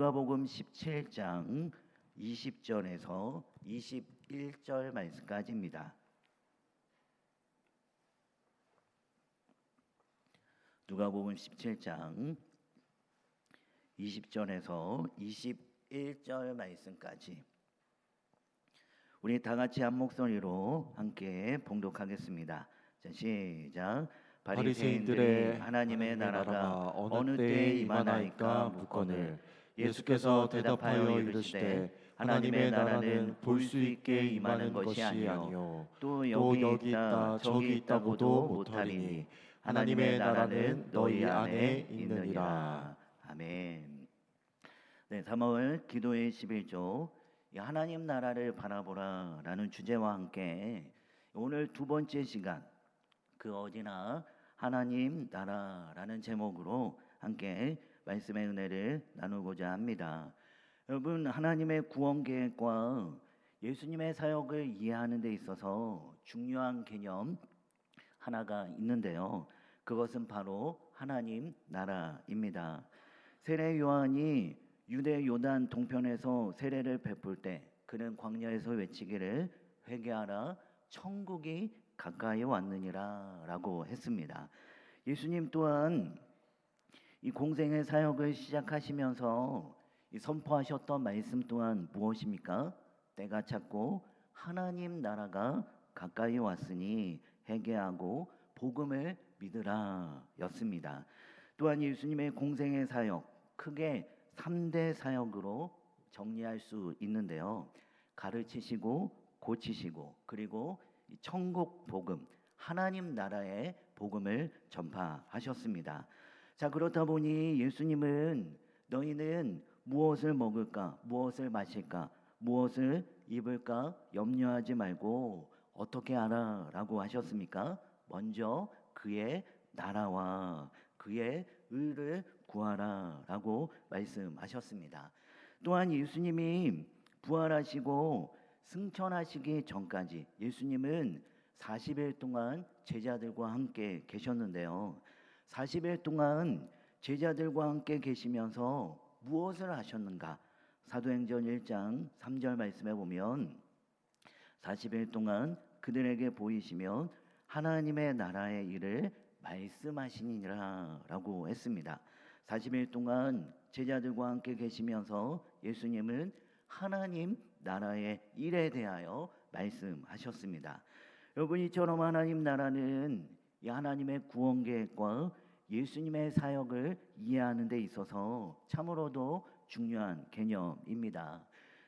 누가복음 17장 20절에서 21절 말씀까지입니다. 누가복음 17장 20절에서 21절 말씀까지 우리 다 같이 한 목소리로 함께 봉독하겠습니다. 자, 시작. 바리새인들의 하나님의 나라가 어느 때에 임하나이까 묻거늘 예수께서 대답하여 이르시되 하나님의 나라는 볼 수 있게 임하는 것이 아니요 또 여기 있다 저기 있다고도 못하리니 하나님의 나라는 너희 안에 있느니라. 아멘. 네, 3월 기도의 11조 하나님 나라를 바라보라 라는 주제와 함께 오늘 두 번째 시간 그 어디나 하나님 나라라는 제목으로 함께 말씀의 은혜를 나누고자 합니다. 여러분, 하나님의 구원 계획과 예수님의 사역을 이해하는 데 있어서 중요한 개념 하나가 있는데요. 그것은 바로 하나님 나라입니다. 세례 요한이 유대 요단 동편에서 세례를 베풀 때 그는 광야에서 외치기를 회개하라 천국이 가까이 왔느니라 라고 했습니다. 예수님 또한 이 공생의 사역을 시작하시면서 선포하셨던 말씀 또한 무엇입니까? 때가 찼고 하나님 나라가 가까이 왔으니 회개하고 복음을 믿으라 였습니다. 또한 예수님의 공생의 사역 크게 3대 사역으로 정리할 수 있는데요. 가르치시고 고치시고 그리고 천국 복음, 하나님 나라의 복음을 전파하셨습니다. 자, 그렇다 보니 예수님은 너희는 무엇을 먹을까, 무엇을 마실까, 무엇을 입을까 염려하지 말고 어떻게 하라 라고 하셨습니까? 먼저 그의 나라와 그의 의를 구하라 라고 말씀하셨습니다. 또한 예수님이 부활하시고 승천하시기 전까지 예수님은 40일 동안 제자들과 함께 계셨는데요. 40일 동안 제자들과 함께 계시면서 무엇을 하셨는가? 사도행전 1장 3절 말씀에 보면 40일 동안 그들에게 보이시며 하나님의 나라의 일을 말씀하시니라 라고 했습니다. 40일 동안 제자들과 함께 계시면서 예수님은 하나님 나라의 일에 대하여 말씀하셨습니다. 여러분, 이처럼 하나님 나라는 이 하나님의 구원 계획과 예수님의 사역을 이해하는 데 있어서 참으로도 중요한 개념입니다.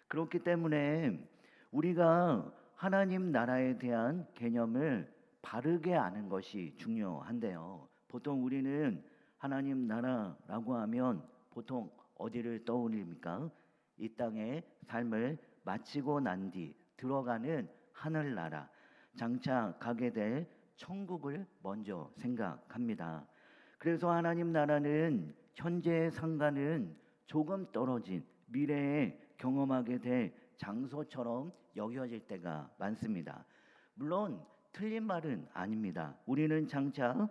그렇기 때문에 우리가 하나님 나라에 대한 개념을 바르게 아는 것이 중요한데요. 보통 우리는 하나님 나라라고 하면 보통 어디를 떠올립니까? 이 땅의 삶을 마치고 난 뒤 들어가는 하늘나라, 장차 가게 될 천국을 먼저 생각합니다. 그래서 하나님 나라는 현재의 상과는 조금 떨어진 미래에 경험하게 될 장소처럼 여겨질 때가 많습니다. 물론 틀린 말은 아닙니다. 우리는 장차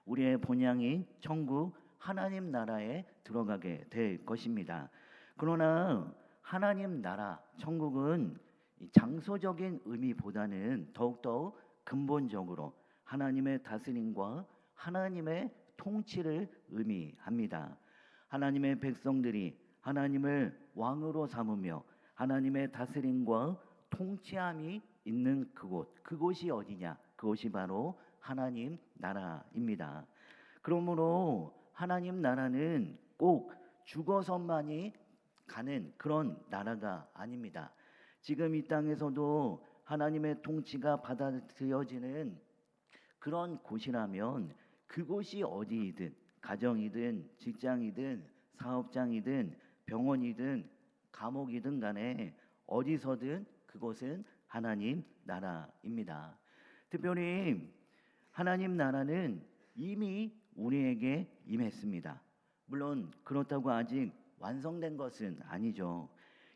우리의 본향인 천국 하나님 나라에 들어가게 될 것입니다. 그러나 하나님 나라, 천국은 장소적인 의미보다는 더욱더 근본적으로 하나님의 다스림과 하나님의 통치를 의미합니다. 하나님의 백성들이 하나님을 왕으로 삼으며 하나님의 다스림과 통치함이 있는 그곳이 어디냐? 그곳이 바로 하나님 나라입니다. 그러므로 하나님 나라는 꼭 죽어서만이 가는 그런 나라가 아닙니다. 지금 이 땅에서도 하나님의 통치가 받아들여지는 그런 곳이라면 그곳이 어디이든 가정이든 직장이든 사업장이든 병원이든 감옥이든 간에 어디서든 그곳은 하나님 나라입니다. 특별히 하나님 나라는 이미 우리에게 임했습니다. 물론 그렇다고 아직 완성된 것은 아니죠.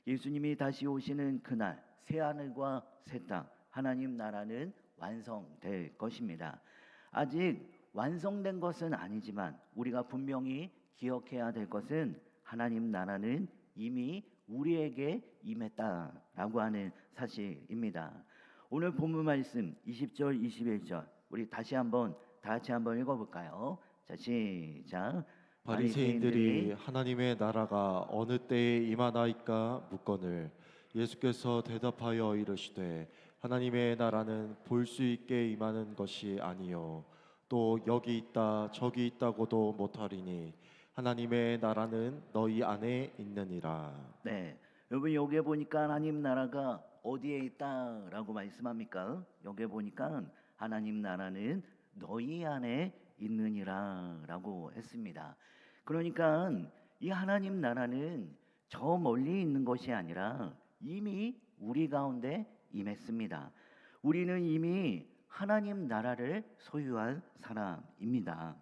예수님이 다시 오시는 그날 새하늘과 새 땅 하나님 나라는 완성될 것입니다. 아직 완성된 것은 아니지만 우리가 분명히 기억해야 될 것은 하나님 나라는 이미 우리에게 임했다라고 하는 사실입니다. 오늘 본문 말씀 20절 21절 우리 다 같이 한번 읽어볼까요? 자, 시작. 바리새인들이 하나님의 나라가 어느 때에 임하나이까 묻거늘 예수께서 대답하여 이르시되 하나님의 나라는 볼 수 있게 임하는 것이 아니요 또 여기 있다 저기 있다고도 못하리니 하나님의 나라는 너희 안에 있느니라. 네, 여러분 여기에 보니까 하나님 나라가 어디에 있다라고 말씀합니까? 여기에 보니까 하나님 나라는 너희 안에 있느니라라고 했습니다. 그러니까 이 하나님 나라는 저 멀리 있는 것이 아니라 이미 우리 가운데 임했습니다. 우리는 이미 하나님 나라를 소유한 사람입니다.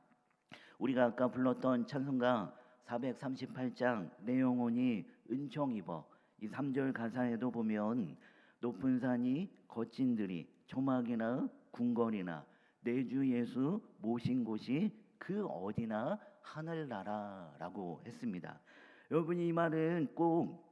우리가 아까 불렀던 찬송가 438장 내 영혼이 은총 입어 이 3절 가사에도 보면 높은 산이 거친 들이 초막이나 궁궐이나 내 주 예수 모신 곳이 그 어디나 하늘나라라고 했습니다. 여러분 이 말은 꼭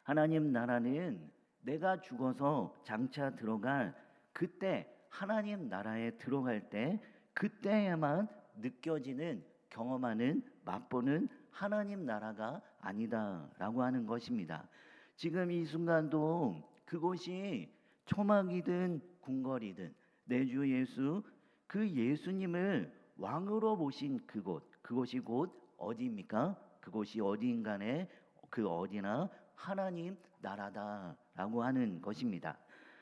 하나님 나라는 내가 죽어서 장차 들어갈 그때 하나님 나라에 들어갈 때 그때에만 느껴지는 경험하는 맛보는 하나님 나라가 아니다라고 하는 것입니다. 지금 이 순간도 그곳이 초막이든 궁궐이든 내 주 예수 그 예수님을 왕으로 모신 그곳이 곧 어디입니까? 그곳이 어디인간에 그 어디나 하나님 나라다라고 하는 것입니다.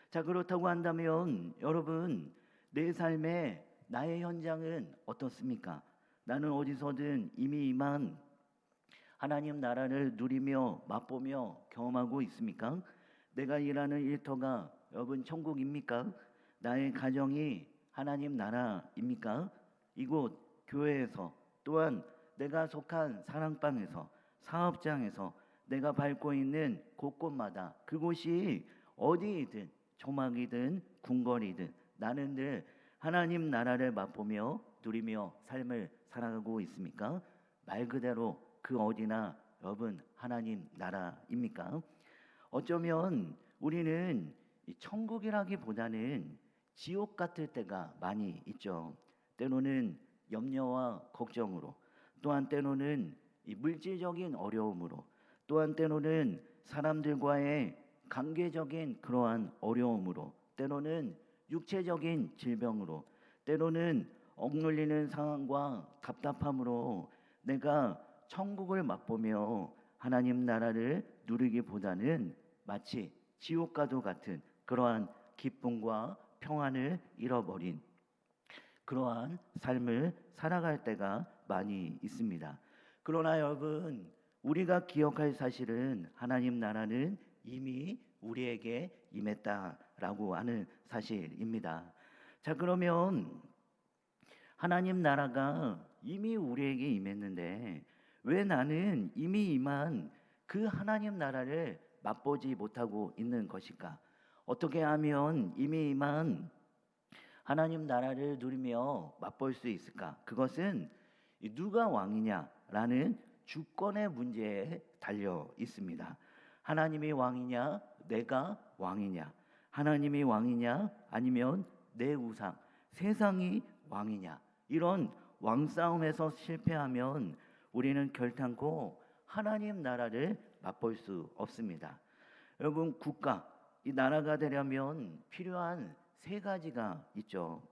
자, 그렇다고 한다면 여러분 내 삶의 나의 현장은 어떻습니까? 나는 어디서든 이미 임한 하나님 나라를 누리며 맛보며 경험하고 있습니까? 내가 일하는 일터가 여러분 천국입니까? 나의 가정이 하나님 나라입니까? 이곳 교회에서 또한 내가 속한 사랑방에서 사업장에서 내가 밟고 있는 곳곳마다 그곳이 어디이든 초막이든 궁궐이든 나는 늘 하나님 나라를 맛보며 누리며 삶을 살아가고 있습니까? 말 그대로 그 어디나 여러분 하나님 나라입니까? 어쩌면 우리는 천국이라기보다는 지옥 같을 때가 많이 있죠. 때로는 염려와 걱정으로, 또한 때로는 이 물질적인 어려움으로, 또한 때로는 사람들과의 관계적인 그러한 어려움으로, 때로는 육체적인 질병으로, 때로는 억눌리는 상황과 답답함으로 내가 천국을 맛보며 하나님 나라를 누리기보다는 마치 지옥과도 같은 그러한 기쁨과 평안을 잃어버린 그러한 삶을 살아갈 때가 많이 있습니다. 그러나 여러분 우리가 기억할 사실은 하나님 나라는 이미 우리에게 임했다라고 하는 사실입니다. 자, 그러면 하나님 나라가 이미 우리에게 임했는데 왜 나는 이미 임한 그 하나님 나라를 맛보지 못하고 있는 것일까? 어떻게 하면 이미 임한 하나님 나라를 누리며 맛볼 수 있을까? 그것은 누가 왕이냐라는 주권의 문제에 달려 있습니다. 하나님이 왕이냐, 내가 왕이냐, 하나님이 왕이냐, 아니면 내 우상, 세상이 왕이냐, 이런 왕싸움에서 실패하면 우리는 결단코 하나님 나라를 맛볼 수 없습니다. 여러분 국가, 이 나라가 되려면 필요한 세 가지가 있죠.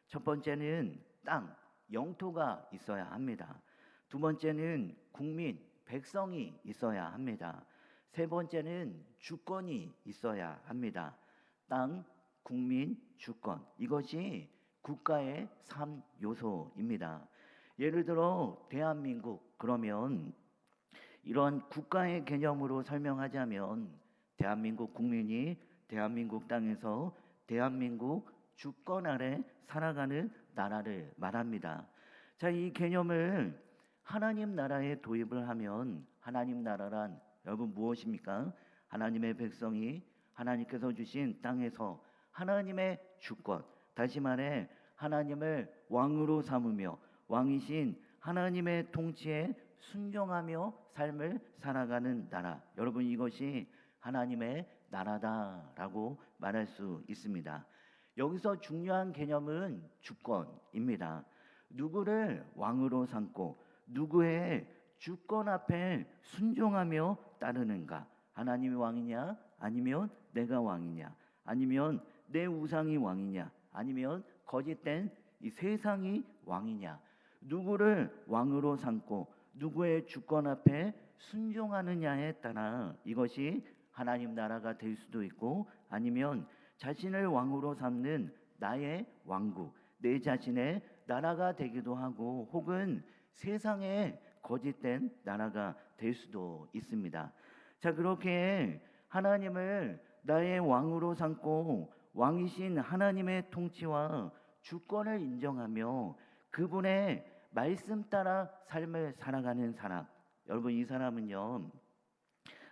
첫 번째는 땅, 영토가 있어야 합니다. 두 번째는 국민, 백성이 있어야 합니다. 세 번째는 주권이 있어야 합니다. 땅, 국민, 주권, 이것이 국가의 3요소입니다. 예를 들어 대한민국, 그러면 이런 국가의 개념으로 설명하자면 대한민국 국민이 대한민국 땅에서 대한민국 주권 아래 살아가는 나라를 말합니다. 자, 이 개념을 하나님 나라에 도입을 하면 하나님 나라란 여러분 무엇입니까? 하나님의 백성이 하나님께서 주신 땅에서 하나님의 주권, 다시 말해 하나님을 왕으로 삼으며 왕이신 하나님의 통치에 순종하며 삶을 살아가는 나라. 여러분, 이것이 하나님의 나라다라고 말할 수 있습니다. 여기서 중요한 개념은 주권입니다. 누구를 왕으로 삼고 누구의 주권 앞에 순종하며 따르는가? 하나님이 왕이냐? 아니면 내가 왕이냐? 아니면 내 우상이 왕이냐? 아니면 거짓된 이 세상이 왕이냐? 누구를 왕으로 삼고 누구의 주권 앞에 순종하느냐에 따라 이것이 하나님 나라가 될 수도 있고, 아니면 자신을 왕으로 삼는 나의 왕국, 내 자신의 나라가 되기도 하고, 혹은 세상의 거짓된 나라가 될 수도 있습니다. 자, 그렇게 하나님을 나의 왕으로 삼고 왕이신 하나님의 통치와 주권을 인정하며 그분의 말씀 따라 삶을 살아가는 사람, 여러분, 이 사람은요,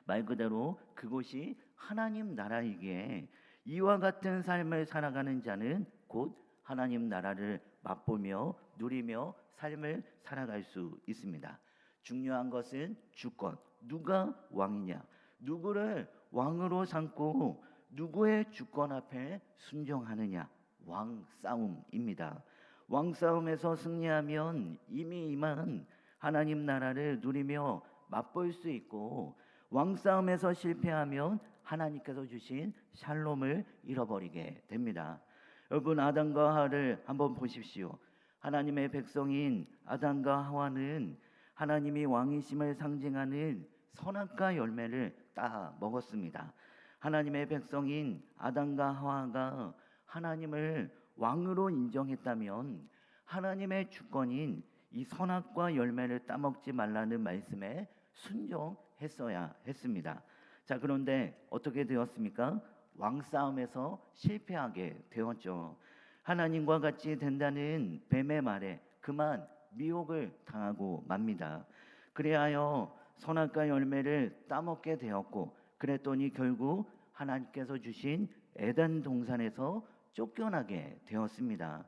말 그대로 그곳이 하나님 나라이기에 이와 같은 삶을 살아가는 자는 곧 하나님 나라를 맛보며 누리며 삶을 살아갈 수 있습니다. 중요한 것은 주권, 누가 왕이냐, 누구를 왕으로 삼고 누구의 주권 앞에 순종하느냐, 왕싸움입니다. 왕싸움에서 승리하면 이미 임한 하나님 나라를 누리며 맛볼 수 있고, 왕싸움에서 실패하면 하나님께서 주신 샬롬을 잃어버리게 됩니다. 여러분, 아담과 하와를 한번 보십시오. 하나님의 백성인 아담과 하와는 하나님이 왕이심을 상징하는 선악과 열매를 따 먹었습니다. 하나님의 백성인 아담과 하와가 하나님을 왕으로 인정했다면 하나님의 주권인 이 선악과 열매를 따먹지 말라는 말씀에 순종했어야 했습니다. 자, 그런데 어떻게 되었습니까? 왕싸움에서 실패하게 되었죠. 하나님과 같이 된다는 뱀의 말에 그만 미혹을 당하고 맙니다. 그리하여 선악과 열매를 따먹게 되었고, 그랬더니 결국 하나님께서 주신 에덴 동산에서 쫓겨나게 되었습니다.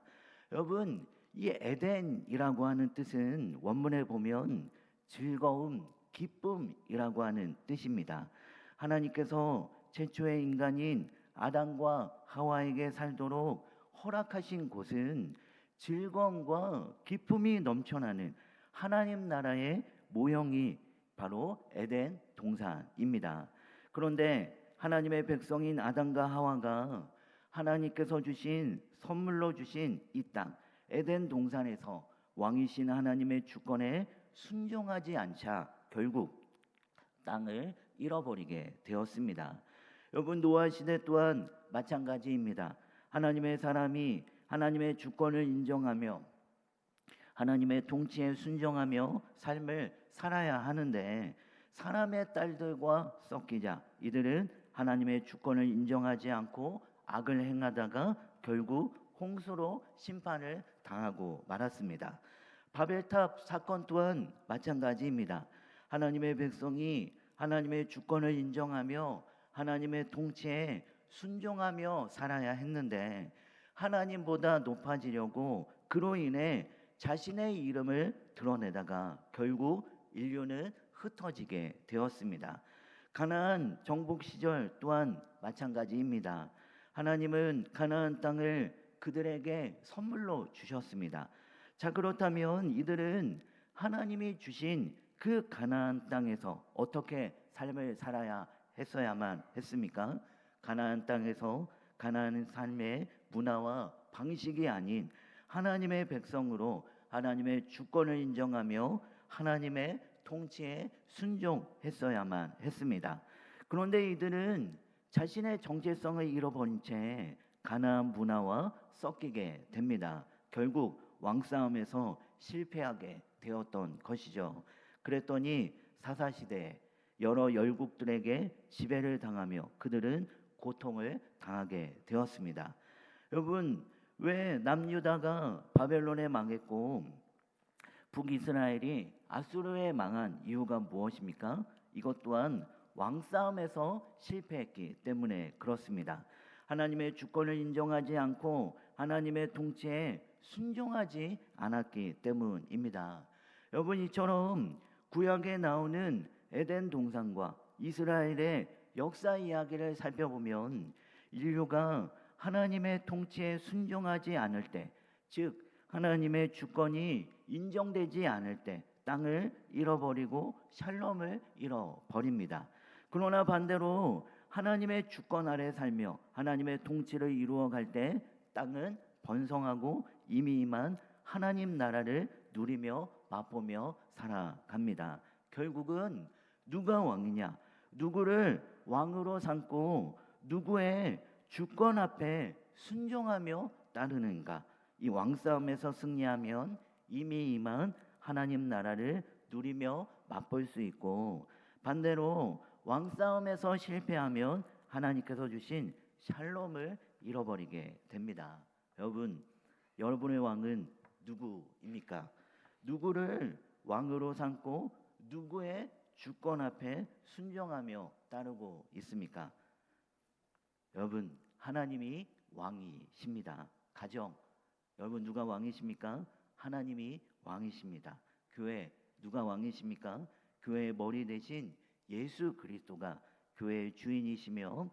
여러분, 이 에덴이라고 하는 뜻은 원문에 보면 즐거움, 기쁨이라고 하는 뜻입니다. 하나님께서 최초의 인간인 아담과 하와에게 살도록 허락하신 곳은 즐거움과 기쁨이 넘쳐나는 하나님 나라의 모형이 바로 에덴 동산입니다. 그런데 하나님의 백성인 아담과 하와가 하나님께서 주신 선물로 주신 이 땅 에덴 동산에서 왕이신 하나님의 주권에 순종하지 않자 결국 땅을 잃어버리게 되었습니다. 여러분, 노아 시대 또한 마찬가지입니다. 하나님의 사람이 하나님의 주권을 인정하며 하나님의 통치에 순종하며 삶을 살아야 하는데, 사람의 딸들과 섞이자 이들은 하나님의 주권을 인정하지 않고 악을 행하다가 결국 홍수로 심판을 당하고 말았습니다. 바벨탑 사건 또한 마찬가지입니다. 하나님의 백성이 하나님의 주권을 인정하며 하나님의 통치에 순종하며 살아야 했는데, 하나님보다 높아지려고 그로 인해 자신의 이름을 드러내다가 결국 인류는 흩어지게 되었습니다. 가나안 정복 시절 또한 마찬가지입니다. 하나님은 가나안 땅을 그들에게 선물로 주셨습니다. 자, 그렇다면 이들은 하나님이 주신 그 가나안 땅에서 어떻게 삶을 살아야 했어야만 했습니까? 가나안 땅에서 가나안 삶의 문화와 방식이 아닌 하나님의 백성으로 하나님의 주권을 인정하며 하나님의 통치에 순종했어야만 했습니다. 그런데 이들은 자신의 정체성을 잃어버린 채 가나안 문화와 섞이게 됩니다. 결국 왕싸움에서 실패하게 되었던 것이죠. 그랬더니 사사시대에 여러 열국들에게 지배를 당하며 그들은 고통을 당하게 되었습니다. 여러분, 왜 남유다가 바벨론에 망했고 북이스라엘이 아수르에 망한 이유가 무엇입니까? 이것 또한 왕싸움에서 실패했기 때문에 그렇습니다. 하나님의 주권을 인정하지 않고 하나님의 통치에 순종하지 않았기 때문입니다. 여러분, 이처럼 구약에 나오는 에덴 동산과 이스라엘의 역사 이야기를 살펴보면 인류가 하나님의 통치에 순종하지 않을 때, 즉 하나님의 주권이 인정되지 않을 때 땅을 잃어버리고 샬롬을 잃어버립니다. 그러나 반대로 하나님의 주권 아래 살며 하나님의 통치를 이루어갈 때 땅은 번성하고 이미 임한 하나님 나라를 누리며 맛보며 살아갑니다. 결국은 누가 왕이냐, 누구를 왕으로 삼고 누구의 주권 앞에 순종하며 따르는가, 이 왕싸움에서 승리하면 이미 임한 하나님 나라를 누리며 맛볼 수 있고, 반대로 왕싸움에서 실패하면 하나님께서 주신 샬롬을 잃어버리게 됩니다. 여러분, 여러분의 왕은 누구입니까? 누구를 왕으로 삼고 누구의 주권 앞에 순종하며 따르고 있습니까? 여러분, 하나님이 왕이십니다. 가정, 여러분 누가 왕이십니까? 하나님이 왕이십니다. 교회, 누가 왕이십니까? 교회의 머리 대신 예수 그리스도가 교회의 주인이시며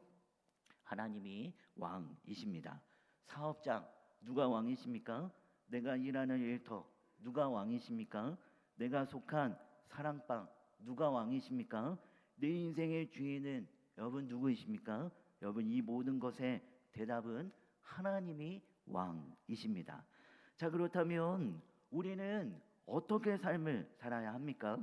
하나님이 왕이십니다. 사업장, 누가 왕이십니까? 내가 일하는 일터, 누가 왕이십니까? 내가 속한 사랑방, 누가 왕이십니까? 내 인생의 주인은 여러분 누구이십니까? 여러분, 이 모든 것의 대답은 하나님이 왕이십니다. 자, 그렇다면 우리는 어떻게 삶을 살아야 합니까?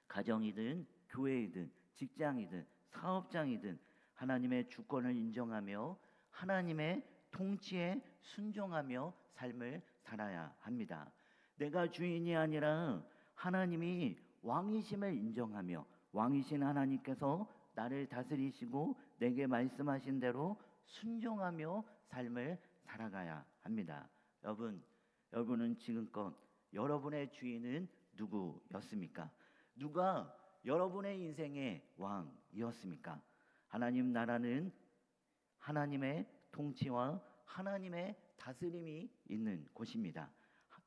가정이든 교회이든 직장이든 사업장이든 하나님의 주권을 인정하며 하나님의 통치에 순종하며 삶을 살아야 합니다. 내가 주인이 아니라 하나님이 왕이심을 인정하며 왕이신 하나님께서 나를 다스리시고 내게 말씀하신 대로 순종하며 삶을 살아가야 합니다. 여러분은 지금껏 여러분의 주인은 누구였습니까? 누가 여러분의 인생의 왕이었습니까? 하나님 나라는 하나님의 통치와 하나님의 다스림이 있는 곳입니다.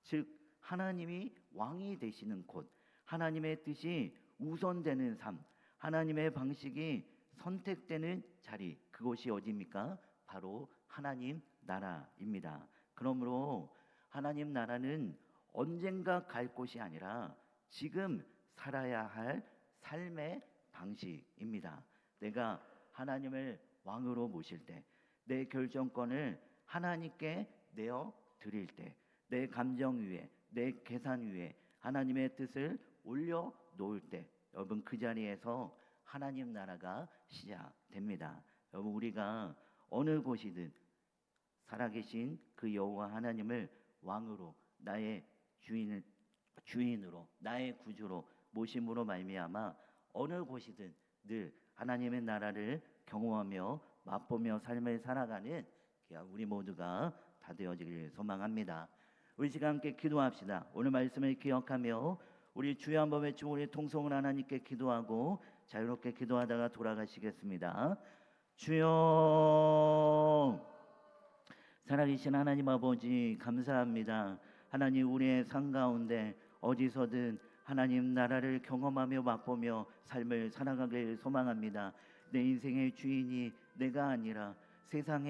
즉 하나님이 왕이 되시는 곳, 하나님의 뜻이 우선되는 삶, 하나님의 방식이 선택되는 자리, 그곳이 어디입니까? 바로 하나님 나라입니다. 그러므로 하나님 나라는 언젠가 갈 곳이 아니라 지금 살아야 할 삶의 방식입니다. 내가 하나님을 왕으로 모실 때, 내 결정권을 하나님께 내어 드릴 때, 내 감정 위에, 내 계산 위에 하나님의 뜻을 올려 놓을 때, 여러분 그 자리에서 하나님 나라가 시작됩니다. 여러분, 우리가 어느 곳이든 살아계신 그 여호와 하나님을 왕으로, 나의 주인으로, 나의 구주로 모심으로 말미암아 어느 곳이든 늘 하나님의 나라를 경험하며 맛보며 삶을 살아가는 우리 모두가 다 되어지길 소망합니다. 우리 시간 함께 기도합시다. 오늘 말씀을 기억하며 우리 주여 한번 외치고 우리 통성을 하나님께 기도하고 자유롭게 기도하다가 돌아가시겠습니다. 주여, 살아계신 하나님 아버지 감사합니다. 하나님, 우리의 삶 가운데 어디서든 하나님 나라를 경험하며 맛보며 삶을 살아가길 소망합니다. 내 인생의 주인이 내가 아니라 세상의